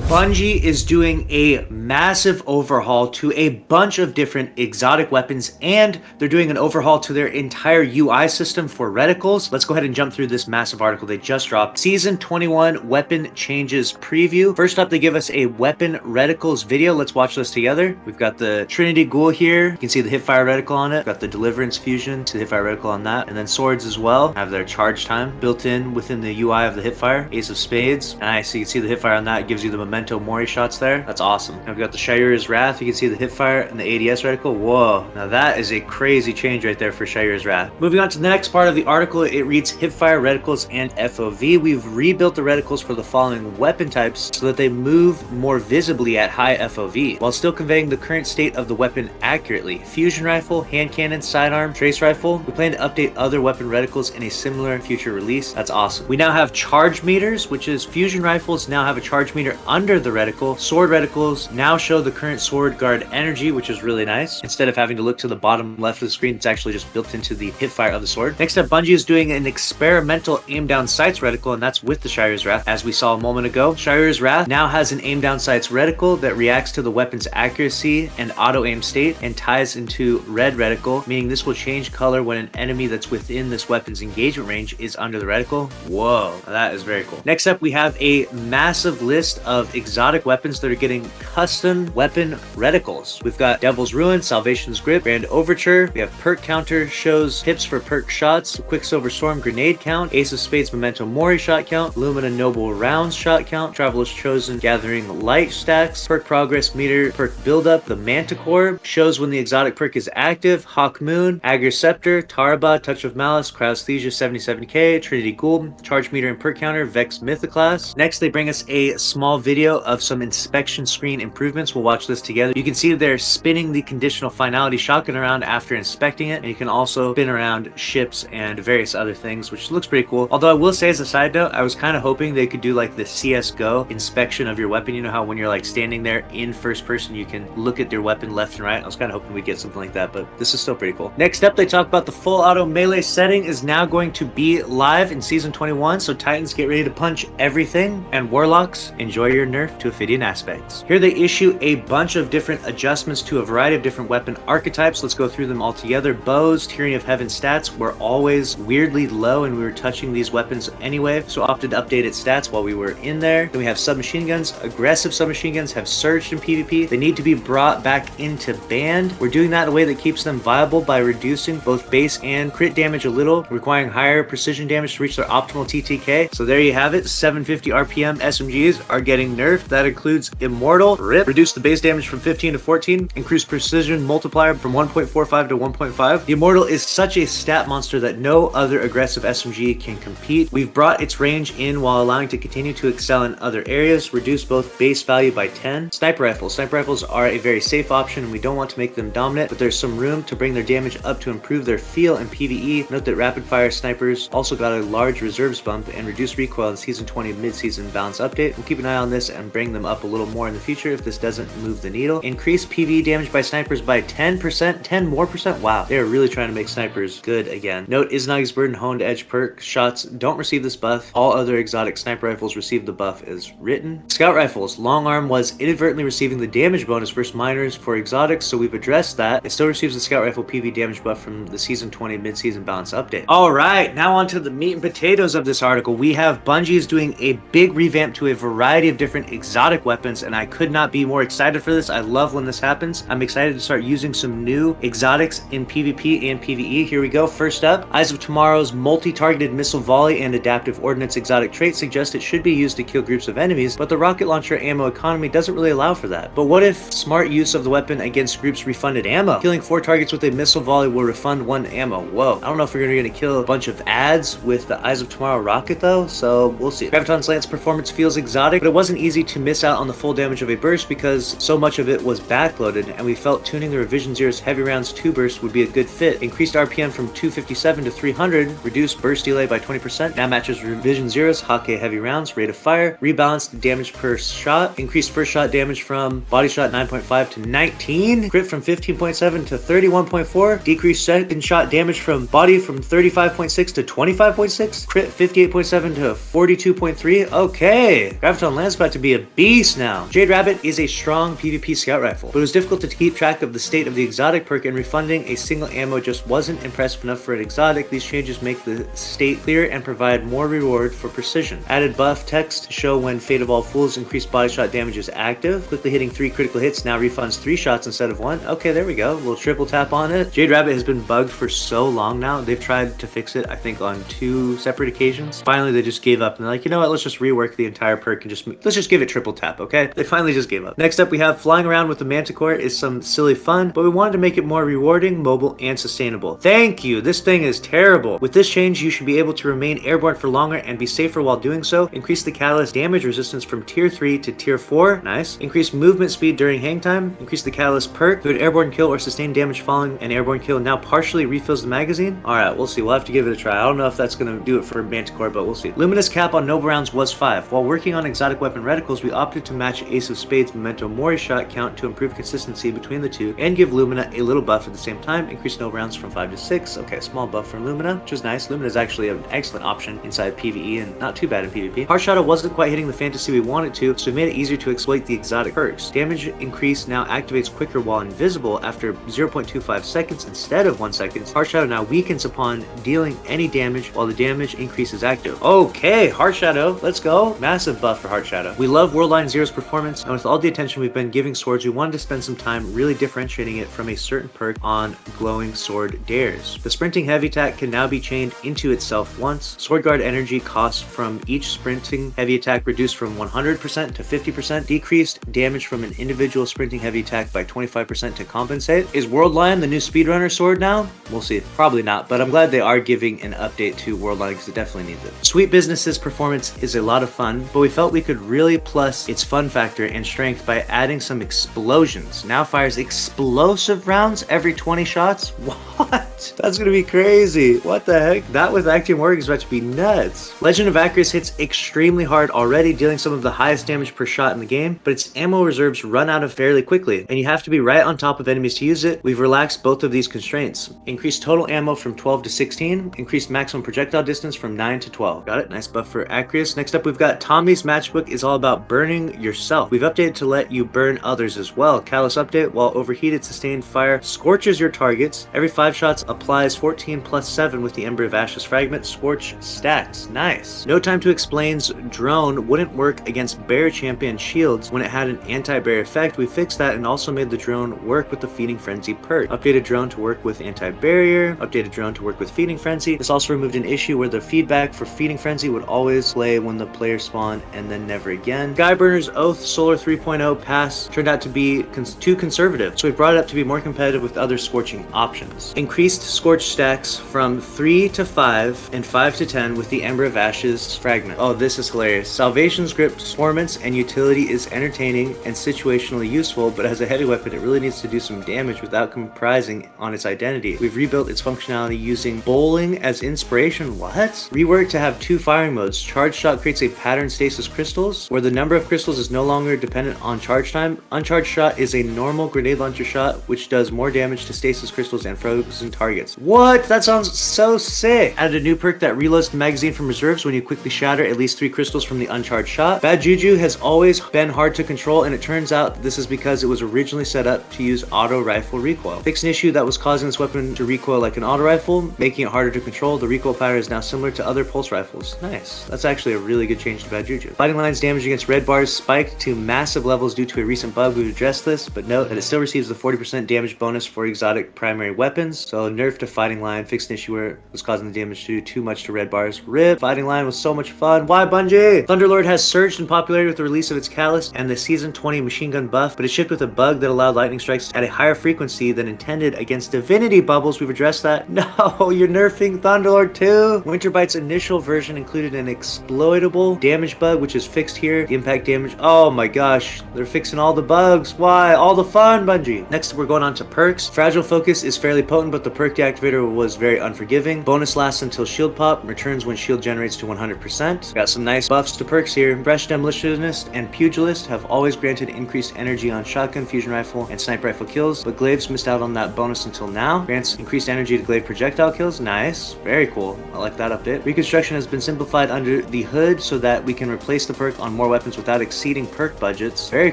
Bungie is doing a massive overhaul to a bunch of different exotic weapons, and they're doing an overhaul to their entire UI system for Reticles. Let's go ahead and jump through this massive article they just dropped. Season 21 Weapon Changes Preview. First up, they give us a Weapon Reticles video. Let's watch this together. We've got the Trinity Ghoul here. You can see the Hipfire Reticle on it. Got the Deliverance Fusion, see the Hipfire Reticle on that. And then swords as well. Have their charge time built in within the UI of the Hipfire. Ace of Spades. Nice. So you can see the Hipfire on that. It gives you the Memento Mori shots there. That's awesome. Now we've got the Shires Wrath. You can see the Hipfire and the ADS Reticle. Whoa. Now that is a crazy change right there for Shires Wrath. Moving on to the next part of the article, it reads Hipfire Reticles and FOV. We've rebuilt the Reticles for the following weapon types so that they move more visibly at high FOV, while still conveying the current state of the weapon accurately. Fusion Rifle, Hand Cannon, Sidearm, Trace Rifle. We plan to update other weapon reticles in a similar future release. That's awesome. We now have charge meters, which is Fusion Rifles now have a charge meter under the reticle. Sword Reticles now show the current sword guard energy, which is really nice. Instead of having to look to the bottom left of the screen, it's actually just built into the hipfire of the sword. Next up, Bungie is doing an experimental aim down sights reticle, and that's with the Shires Wrath. As we saw a moment ago, Shires Wrath now has an aim down sights reticle that reacts to the weapon's accuracy and auto aim state and ties into red reticle, meaning this will change color when an enemy that's within this weapon's engagement range is under the reticle. Whoa, that is very cool. Next up, we have a massive list of exotic weapons that are getting custom weapon reticles. We've got Devil's Ruin, Salvation's Grip, Grand Overture. We have perk counter, shows pips for perk shots, Quicksilver Storm grenade count, Ace of Spades Memento Mori shot count, Lumina Noble rounds shot count, Traveler's Chosen gathering light stacks, perk progress meter, perk buildup, the Manticore, shows when the exotic perk is active, Hawk Moon, Agar Scepter, Taraba, Touch of Malice, Cryosthesia 77k, Trinity Ghoul, charge meter and perk counter, Vex Mythoclast. Next, they bring us a small video of some inspection screen improvements. We'll watch this together. You can see they're spinning the conditional finality shotgun around after inspecting it, and you can also spin around ships and various other things, which looks pretty cool. Although I will say, as a side note, I was kind of hoping they could do like the CSGO inspection of your weapon. You know how when you're like standing there in first person, you can look at your weapon left and right. I was kind of hoping we'd get something like that, but this is still pretty cool. Next up, they talk about the full auto melee setting is now going to be live in season 21, so Titans, get ready to punch everything, and Warlocks, enjoy your nerf to Ophidian aspects. Here they issue a bunch of different adjustments to a variety of different weapon archetypes. Let's go through them all together. Bows, Tyranny of Heaven stats were always weirdly low, and we were touching these weapons anyway, so opted to update its stats while we were in there. Then we have submachine guns. Aggressive submachine guns have surged in PvP. They need to be brought back into banned. We're doing that in a way that keeps them viable by reducing both base and crit damage a little, requiring higher precision damage to reach their optimal TTK. So there you have it. 750 RPM SMGs are getting nerfed. That includes Immortal, RIP, reduce the base damage from 15 to 14, increase precision multiplier from 1.45 to 1.5. The Immortal is such a stat monster that no other aggressive SMG can compete. We've brought its range in while allowing it to continue to excel in other areas, reduce both base value by 10. Sniper rifles. Sniper rifles are a very safe option, and we don't want to make them dominant, but there's some room to bring their damage up to improve their feel in PvE. Note that rapid fire snipers also got a large reserves bump and reduced recoil in season 20 mid-season balance update. We'll keep an eye on this and bring them up a little more in the future if this doesn't move the needle. Increase PvE damage by snipers by 10%, 10 more percent. Wow, they are really trying to make snipers good again. Note Izanagi's Burden Honed Edge perk shots don't receive this buff. All other exotic sniper rifles receive the buff as written. Scout rifles. Long arm was inadvertently receiving the damage bonus versus minors for exotics, so we've addressed that. It still receives the scout rifle PV damage buff from the season 20 mid-season balance update. All right, now on to the meat and potatoes of this article. We have Bungie is doing a big revamp to a variety of different exotic weapons, and I could not be more excited for this. I love when this happens. I'm excited to start using some new exotics in PvP and PvE. Here we go. First up, Eyes of Tomorrow's multi-targeted missile volley and adaptive ordnance exotic trait suggests it should be used to kill groups of enemies, but the rocket launcher ammo economy doesn't really allow for that. But what if smart use of the weapon against groups refunded ammo? Killing 4 targets with a missile volley will refund 1 ammo. Whoa. I don't know if we're gonna kill a bunch of ads with the Eyes of Tomorrow rocket though, so we'll see. Graviton's Lance performance feels exotic, but it wasn't easy to miss out on the full damage of a burst because so much of it was backloaded, and we felt tuning the Revision Zero's heavy rounds 2 burst would be a good fit. Increased RPM from 257 to 300, reduced burst delay by 20%, now matches Revision Zero's Hake heavy rounds, rate of fire, rebalanced damage per shot, increased first shot damage from body shot 9.5 to 19, crit from 15.7 to 31.4, decreased second shot damage from body from 35.6 to 25.6, crit 58.7 to 42.3. Okay, Graviton Lance about to to be a beast now. Jade Rabbit is a strong PvP scout rifle, but it was difficult to keep track of the state of the exotic perk, and refunding a single ammo just wasn't impressive enough for an exotic. These changes make the state clear and provide more reward for precision. Added buff text to show when Fate of All Fools increased body shot damage is active. Quickly hitting 3 critical hits now refunds 3 shots instead of 1. Okay, there we go. A little triple tap on it. Jade Rabbit has been bugged for so long now. They've tried to fix it, I think, on 2 separate occasions. Finally, they just gave up and they're like, you know what, let's just rework the entire perk and let's just give it triple tap, okay? They finally just gave up. Next up, we have flying around with the Manticore is some silly fun, but we wanted to make it more rewarding, mobile, and sustainable. Thank you. This thing is terrible. With this change, you should be able to remain airborne for longer and be safer while doing so. Increase the catalyst damage resistance from tier 3 to tier 4. Nice. Increase movement speed during hang time. Increase the catalyst perk. Do an airborne kill or sustain damage following an airborne kill now partially refills the magazine. Alright, we'll see. We'll have to give it a try. I don't know if that's going to do it for Manticore, but we'll see. Lumina's cap on noble rounds was 5. While working on exotic weapon reticles, we opted to match Ace of Spades Memento Mori shot count to improve consistency between the two and give Lumina a little buff at the same time. Increase noble rounds from 5 to 6. Okay, small buff from Lumina, which is nice. Lumina is actually an excellent option inside PvE and not too bad in PvP. Heart Shadow wasn't quite hitting the fantasy we wanted to, so we made it easier to exploit the exotic perks. Damage increase now activates quicker while invisible after 0.25 seconds instead of 1 second. Heart Shadow now weakens upon dealing any damage while the damage increase is active. Okay, Heart Shadow, let's go. Massive buff for Heart Shadow. We love Worldline Zero's performance, and with all the attention we've been giving swords, we wanted to spend some time really differentiating it from a certain perk on glowing sword dares. The sprinting heavy attack can now be chained into itself once. Sword guard energy costs from each sprinting heavy attack reduced from 100% to 50%. Decreased damage from an individual sprinting heavy attack by 25% to compensate. Is Worldline the new speedrunner sword now? We'll see. Probably not, but I'm glad they are giving an update to Worldline because it definitely needs it. Sweet Business's performance is a lot of fun, but we felt we could really plus its fun factor and strength by adding some explosions. Now fires explosive rounds every 20 shots? What? That's gonna be crazy. What the heck? That with Actium Warrior is about to be nuts. Legend of Aqueous hits extremely hard already, dealing some of the highest damage per shot in the game, but its ammo reserves run out of fairly quickly, and you have to be right on top of enemies to use it. We've relaxed both of these constraints. Increased total ammo from 12 to 16, increased maximum projectile distance from 9 to 12. Got it? Nice buff for Aqueous. Next up, we've got Tommy's matchbook is all about burning yourself. We've updated to let you burn others as well. Callous update, while overheated, sustained fire scorches your targets. Every 5 shots applies 14 plus 7 with the Ember of Ashes fragment. Scorch stacks. Nice. No Time to Explain's drone wouldn't work against barrier champion shields when it had an anti-barrier effect. We fixed that and also made the drone work with the Feeding Frenzy perk. Updated drone to work with anti-barrier. Updated drone to work with Feeding Frenzy. This also removed an issue where the feedback for Feeding Frenzy would always play when the player spawned and then never again. Skyburner's Oath Solar 3.0 pass turned out to be too conservative, so we brought it up to be more competitive with other scorching options. Increased scorch stacks from 3 to 5 and 5 to 10 with the Ember of Ashes fragment. Oh, this is hilarious. Salvation's grip performance and utility is entertaining and situationally useful, but as a heavy weapon, it really needs to do some damage without comprising on its identity. We've rebuilt its functionality using bowling as inspiration. What? Reworked to have 2 firing modes. Charge shot creates a pattern stasis crystals, where the number of crystals is no longer dependent on charge time. Uncharged shot is a normal grenade launcher shot, which does more damage to stasis crystals and frozen targets. What? That sounds so sick. Added a new perk that reloads the magazine from reserves when you quickly shatter at least 3 crystals from the uncharged shot. Bad Juju has always been hard to control, and it turns out this is because it was originally set up to use auto rifle recoil. Fixed an issue that was causing this weapon to recoil like an auto rifle, making it harder to control. The recoil pattern is now similar to other pulse rifles. Nice. That's actually a really good change to Bad Juju. Fighting Line's damage against red bars spiked to massive levels due to a recent bug. We've addressed this, but note that it still receives the 40% damage bonus for exotic primary weapons. So nerf to Fighting Line, fixed an issue where it was causing the damage to do too much to red bars. RIP. Fighting Line was so much fun. Why, Bungie? Thunderlord has surged in popularity with the release of its Callus and the Season 20 machine gun buff, but it shipped with a bug that allowed lightning strikes at a higher frequency than intended against divinity bubbles. We've addressed that. No, you're nerfing Thunderlord too. Winterbite's initial version included an exploitable damage bug, which is fixed here. The impact damage. Oh my gosh, they're fixing all the bugs. Why? All the fun, Bungie. Next, we're going on to perks. Fragile Focus is fairly potent, but the perk deactivator was very unforgiving. Bonus lasts until shield pop, returns when shield generates to 100%. Got some nice buffs to perks here. Fresh Demolitionist and Pugilist have always granted increased energy on shotgun, fusion rifle, and sniper rifle kills, but Glaives missed out on that bonus until now. Grants increased energy to glaive projectile kills. Nice. Very cool. I like that update. Reconstruction has been simplified under the hood so that we can replace the perk on more more weapons without exceeding perk budgets. Very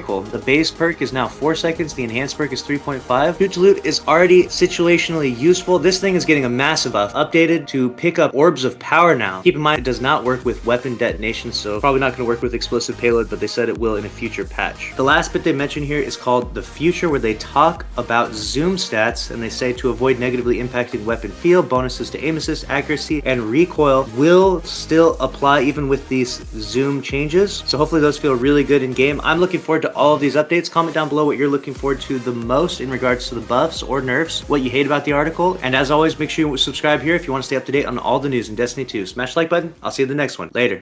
cool. The base perk is now 4 seconds. The enhanced perk is 3.5. Huge Loot is already situationally useful. This thing is getting a massive buff. Updated to pick up Orbs of Power now. Keep in mind, it does not work with weapon detonation, so probably not going to work with explosive payload, but they said it will in a future patch. The last bit they mention here is called the future, where they talk about zoom stats, and they say to avoid negatively impacting weapon feel, bonuses to aim assist, accuracy, and recoil will still apply even with these zoom changes. So hopefully those feel really good in game. I'm looking forward to all of these updates. Comment down below what you're looking forward to the most in regards to the buffs or nerfs, what you hate about the article, and as always, make sure you subscribe here if you want to stay up to date on all the news in Destiny 2. Smash the like button. I'll see you in the next one. Later.